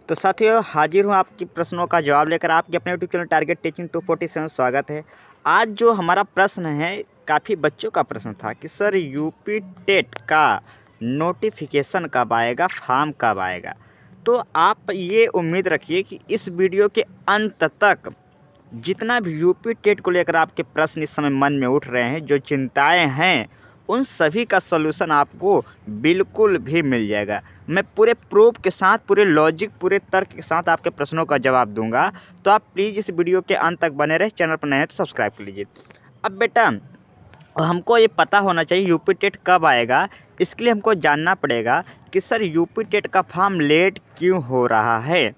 तो साथियों हाजिर हूँ आपके प्रश्नों का जवाब लेकर आपके अपने यूट्यूब चैनल टारगेट टीचिंग 247 स्वागत है। आज जो हमारा प्रश्न है काफ़ी बच्चों का प्रश्न था कि सर यूपी टेट का नोटिफिकेशन कब आएगा, फॉर्म कब आएगा। तो आप ये उम्मीद रखिए कि इस वीडियो के अंत तक जितना भी यूपी टेट को लेकर आपके प्रश्न इस समय मन में उठ रहे हैं, जो चिंताएं हैं, उन सभी का सलूशन आपको बिल्कुल भी मिल जाएगा। मैं पूरे प्रूफ के साथ, पूरे लॉजिक, पूरे तर्क के साथ आपके प्रश्नों का जवाब दूंगा। तो आप प्लीज़ इस वीडियो के अंत तक बने रहे। चैनल पर नए हैं तो सब्सक्राइब कर लीजिए। अब बेटा हमको ये पता होना चाहिए यूपी टेट कब आएगा। इसके लिए हमको जानना पड़ेगा कि सर यूपी टेट का फॉर्म लेट क्यों हो रहा है।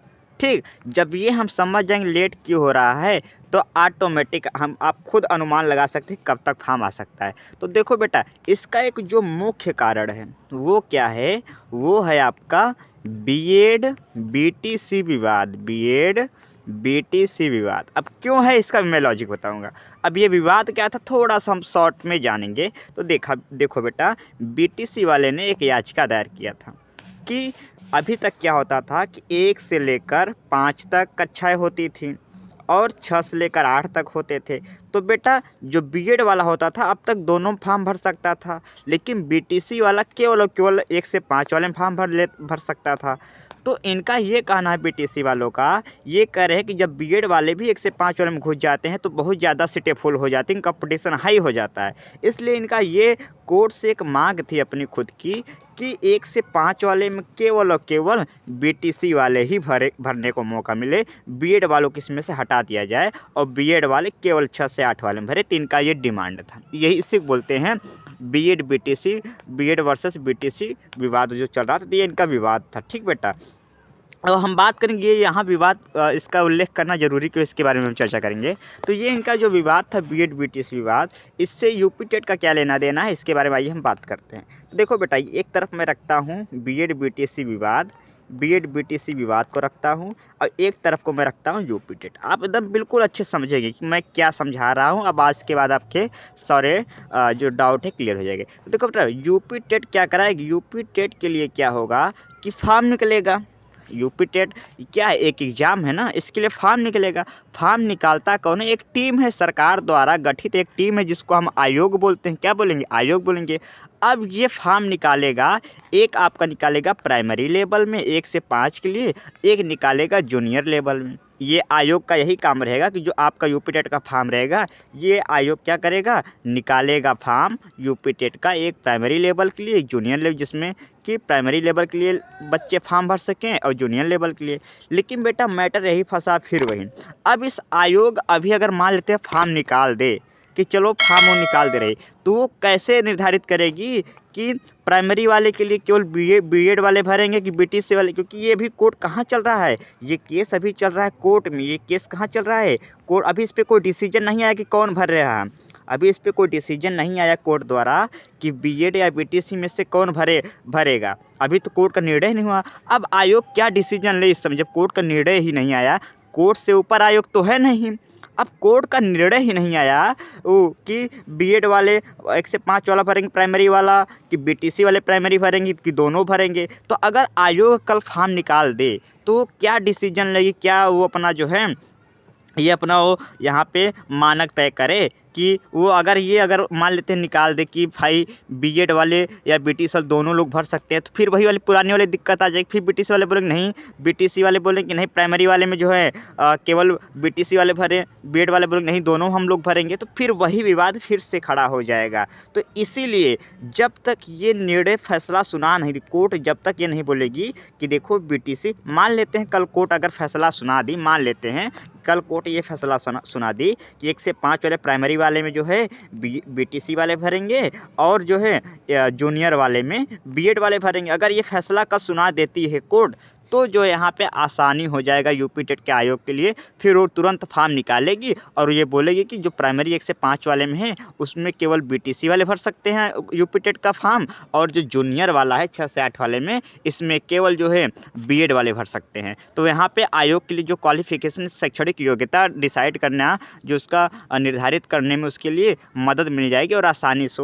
ठीक, जब ये हम समझ जाएंगे लेट क्यों हो रहा है तो ऑटोमेटिक आप खुद अनुमान लगा सकते हैं कब तक फॉर्म आ सकता है। तो देखो बेटा, इसका एक जो मुख्य कारण है वो क्या है, वो है आपका बीएड बीटीसी विवाद। बीएड बीटीसी विवाद अब क्यों है इसका मैं लॉजिक बताऊंगा। अब ये विवाद क्या था थोड़ा सा हम शॉर्ट में जानेंगे। तो देखो बेटा, बीटीसी वाले ने एक याचिका दायर किया था कि अभी तक क्या होता था कि 1 से लेकर 5 तक कक्षाएं होती थी और 6 से लेकर 8 तक होते थे। तो बेटा जो बीएड वाला होता था अब तक दोनों फॉर्म भर सकता था, लेकिन बीटीसी वाला केवल 1 से 5 वाले फॉर्म भर सकता था। तो इनका ये कहना है, बीटीसी वालों का ये कह रहे हैं कि जब बीएड वाले भी 1 से 5 वाले में घुस जाते हैं तो बहुत ज़्यादा सीटें फुल हो जाती हैं, कंपटीशन हाई हो जाता है। इसलिए इनका ये कोर्ट से एक मांग थी अपनी खुद की कि 1 से 5 वाले में केवल और केवल बीटीसी वाले ही भरने को मौका मिले, बीएड वालों को इसमें से हटा दिया जाए और बीएड वाले केवल 6 से 8 वाले में भरे। तो इनका ये डिमांड था। यही इसे बोलते हैं BEd BTC, BEd versus BTC विवाद जो चल रहा था, ये इनका विवाद था। ठीक बेटा, अब हम बात करेंगे यहाँ विवाद, इसका उल्लेख करना जरूरी क्यों, इसके बारे में हम चर्चा करेंगे। तो ये इनका जो विवाद था बीएड बीटीसी विवाद, इससे यूपी टेट का क्या लेना देना है, इसके बारे में आइए हम बात करते हैं। तो देखो बेटा, एक तरफ मैं रखता हूँ बीएड बीटीसी विवाद, बीएड बीटीसी विवाद को रखता हूँ और एक तरफ को मैं रखता हूँ यूपी टेट। आप एकदम बिल्कुल अच्छे समझेंगे कि मैं क्या समझा रहा हूँ। अब आज के बाद आपके सारे जो डाउट है क्लियर हो जाएंगे। तो देखो बेटा, यूपी टेट क्या कराएगी, यूपी टेट के लिए क्या होगा कि फॉर्म निकलेगा। यूपी टेट क्या है, एक एग्ज़ाम है ना, इसके लिए फॉर्म निकलेगा। फॉर्म निकालता कौन है, एक टीम है, सरकार द्वारा गठित एक टीम है जिसको हम आयोग बोलते हैं। क्या बोलेंगे, आयोग बोलेंगे। अब ये फॉर्म निकालेगा, एक आपका निकालेगा प्राइमरी लेवल में 1 से 5 के लिए, एक निकालेगा जूनियर लेवल में। ये आयोग का यही काम रहेगा कि जो आपका यूपी टेट का फॉर्म रहेगा, ये आयोग क्या करेगा, निकालेगा फॉर्म यूपी टेट का, एक प्राइमरी लेवल के लिए, एक जूनियर लेवल, जिसमें कि प्राइमरी लेवल के लिए बच्चे फॉर्म भर सकें और जूनियर लेवल के लिए। लेकिन बेटा मैटर यही फंसा फिर वही। अब इस आयोग अभी अगर मान लेते हैं फॉर्म निकाल दे कि चलो फॉर्म वो निकाल दे रही, तो वो कैसे निर्धारित करेगी कि प्राइमरी वाले के लिए केवल बीएड वाले भरेंगे कि बीटीसी वाले, क्योंकि ये भी कोर्ट कहाँ चल रहा है, ये केस अभी चल रहा है कोर्ट में। ये केस कहाँ चल रहा है, कोर्ट। अभी इस पर कोई डिसीजन नहीं आया कि कौन भर रहा है। अभी इस पर कोई डिसीजन नहीं आया कोर्ट द्वारा कि बीएड या बीटीसी में से कौन भरेगा। अभी तो कोर्ट का निर्णय नहीं हुआ। अब आयोग क्या डिसीजन ले इस समय, जब कोर्ट का निर्णय ही नहीं आया, कोर्ट से ऊपर आयोग तो है नहीं। अब कोर्ट का निर्णय ही नहीं आया कि बीएड वाले 1 से 5 वाला भरेंगे प्राइमरी वाला, कि बीटीसी वाले प्राइमरी भरेंगे, कि दोनों भरेंगे। तो अगर आयोग कल फॉर्म निकाल दे तो क्या डिसीजन लेगी, क्या वो अपना जो है ये अपना वो यहाँ पे मानक तय करे कि वो अगर मान लेते हैं निकाल दे कि भाई बीएड वाले या बीटीसी दोनों लोग भर सकते हैं, तो फिर वही वाली पुरानी वाली दिक्कत आ जाएगी। फिर बीटीसी वाले बोलेंगे नहीं, बीटीसी वाले बोलेंगे नहीं प्राइमरी वाले में जो है केवल बीटीसी वाले भरे, बीएड वाले बोलेंगे नहीं दोनों हम लोग भरेंगे। तो फिर वही विवाद फिर से खड़ा हो जाएगा। तो इसीलिए जब तक ये निर्णय फैसला सुना नहीं दी कोर्ट, जब तक ये नहीं बोलेगी कि देखो बीटीसी, मान लेते हैं कल कोर्ट अगर फैसला सुना दी, मान लेते हैं कल कोर्ट ये फैसला सुना दी कि 1 से 5 वाले प्राइमरी वाले में जो है बीटीसी वाले भरेंगे और जो है जूनियर वाले में बीएड वाले भरेंगे। अगर ये फैसला कल सुना देती है कोर्ट, तो जो यहाँ पे आसानी हो जाएगा यूपी टेट के आयोग के लिए। फिर वो तुरंत फॉर्म निकालेगी और ये बोलेगी कि जो प्राइमरी 1 से 5 वाले में है उसमें केवल बीटीसी वाले भर सकते हैं यूपी टेट का फॉर्म, और जो जूनियर वाला है 6 से 8 वाले में, इसमें केवल जो है बीएड वाले भर सकते हैं। तो यहाँ पे आयोग के लिए जो क्वालिफिकेशन, शैक्षणिक योग्यता डिसाइड करना, जो उसका निर्धारित करने में उसके लिए मदद मिल जाएगी और आसानी से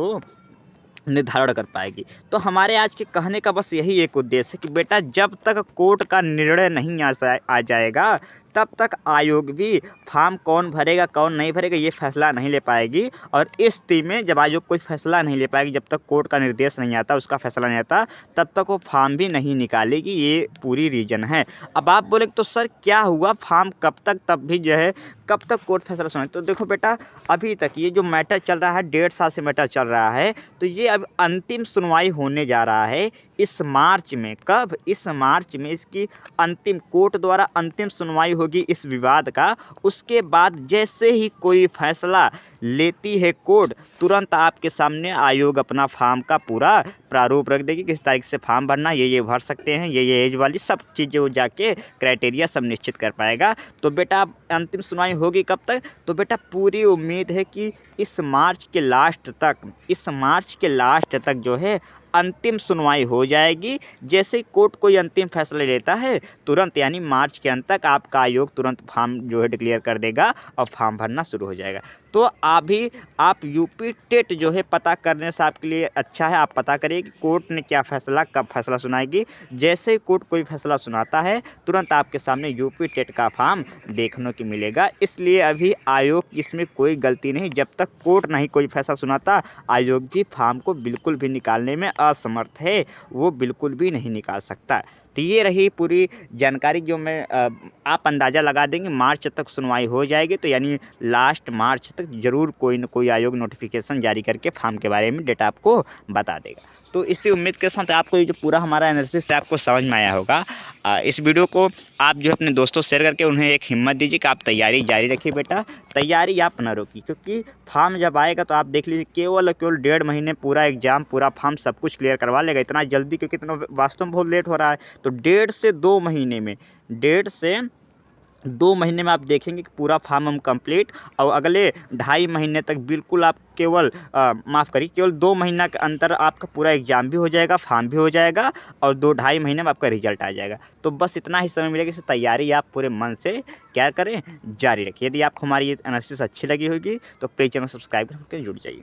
निर्धारण कर पाएगी। तो हमारे आज के कहने का बस यही एक उद्देश्य है कि बेटा जब तक कोर्ट का निर्णय नहीं आ जाएगा तब तक आयोग भी फॉर्म कौन भरेगा कौन नहीं भरेगा ये फैसला नहीं ले पाएगी। और इस स्थिति में जब आयोग कोई फैसला नहीं ले पाएगी, जब तक कोर्ट का निर्देश नहीं आता, उसका फैसला नहीं आता, तब तक वो फॉर्म भी नहीं निकालेगी। ये पूरी रीजन है। अब आप बोले तो सर क्या हुआ, फॉर्म कब तक, तब भी जो है कब तक कोर्ट फैसला सुनाए। तो देखो बेटा अभी तक ये जो मैटर चल रहा है 1.5 साल से मैटर चल रहा है, तो ये अब अंतिम सुनवाई होने जा रहा है इस मार्च में। कब? इस मार्च में इसकी अंतिम कोर्ट द्वारा अंतिम सुनवाई होगी इस विवाद का। उसके बाद जैसे ही कोई फैसला लेती है कोर्ट, तुरंत आपके सामने आयोग अपना फॉर्म का पूरा प्रारूप रख देगी, किस तारीख से फॉर्म भरना, ये भर सकते हैं, ये एज वाली सब चीज़ें वो जाके क्राइटेरिया सब निश्चित कर पाएगा। तो बेटा अंतिम सुनवाई होगी कब तक? तो बेटा पूरी उम्मीद है कि इस मार्च के लास्ट तक जो है अंतिम सुनवाई हो जाएगी। जैसे ही कोर्ट कोई अंतिम फैसला लेता है तुरंत, यानी मार्च के अंत तक आपका आयोग तुरंत फॉर्म जो है डिक्लेयर कर देगा और फॉर्म भरना शुरू हो जाएगा। तो अभी आप यूपी टेट जो है पता करने से आपके लिए अच्छा है, आप पता करिए कि कोर्ट ने क्या फैसला, कब फैसला सुनाएगी। जैसे ही कोर्ट कोई फैसला सुनाता है तुरंत आपके सामने यूपी टेट का फॉर्म देखने को मिलेगा। इसलिए अभी आयोग की इसमें कोई गलती नहीं। जब तक कोर्ट नहीं कोई फैसला सुनाता, आयोग भी फॉर्म को बिल्कुल भी निकालने में असमर्थ है, वो बिल्कुल भी नहीं निकाल सकता। तो ये रही पूरी जानकारी जो मैं आप अंदाज़ा लगा देंगे मार्च तक सुनवाई हो जाएगी। तो यानी लास्ट मार्च तक ज़रूर कोई न कोई आयोग नोटिफिकेशन जारी करके फॉर्म के बारे में डेटा आपको बता देगा। तो इसी उम्मीद के साथ आपको ये जो पूरा हमारा एनालिसिस है आपको समझ में आया होगा। इस वीडियो को आप जो है अपने दोस्तों शेयर करके उन्हें एक हिम्मत दीजिए कि आप तैयारी जारी रखिए। बेटा तैयारी आप न रोकिए, क्योंकि फॉर्म जब आएगा तो आप देख लीजिए केवल 1.5 महीने पूरा एग्जाम, पूरा फॉर्म सब कुछ क्लियर करवा लेगा इतना जल्दी, क्योंकि इतना वास्तव में बहुत लेट हो रहा है। तो 1.5 से 2 महीने में, 2 महीने में आप देखेंगे कि पूरा फॉर्म हम कंप्लीट, और अगले 2.5 महीने तक बिल्कुल आप केवल केवल 2 महीना के अंतर आपका पूरा एग्जाम भी हो जाएगा, फॉर्म भी हो जाएगा, और 2-2.5 महीने में आपका रिजल्ट आ जाएगा। तो बस इतना ही समय मिलेगा। इस तैयारी आप पूरे मन से क्या करें, जारी रखिए। यदि आपको हमारी ये एनालिसिस अच्छी लगी होगी तो प्लीज़ चैनल सब्सक्राइब करके जुड़ जाइए।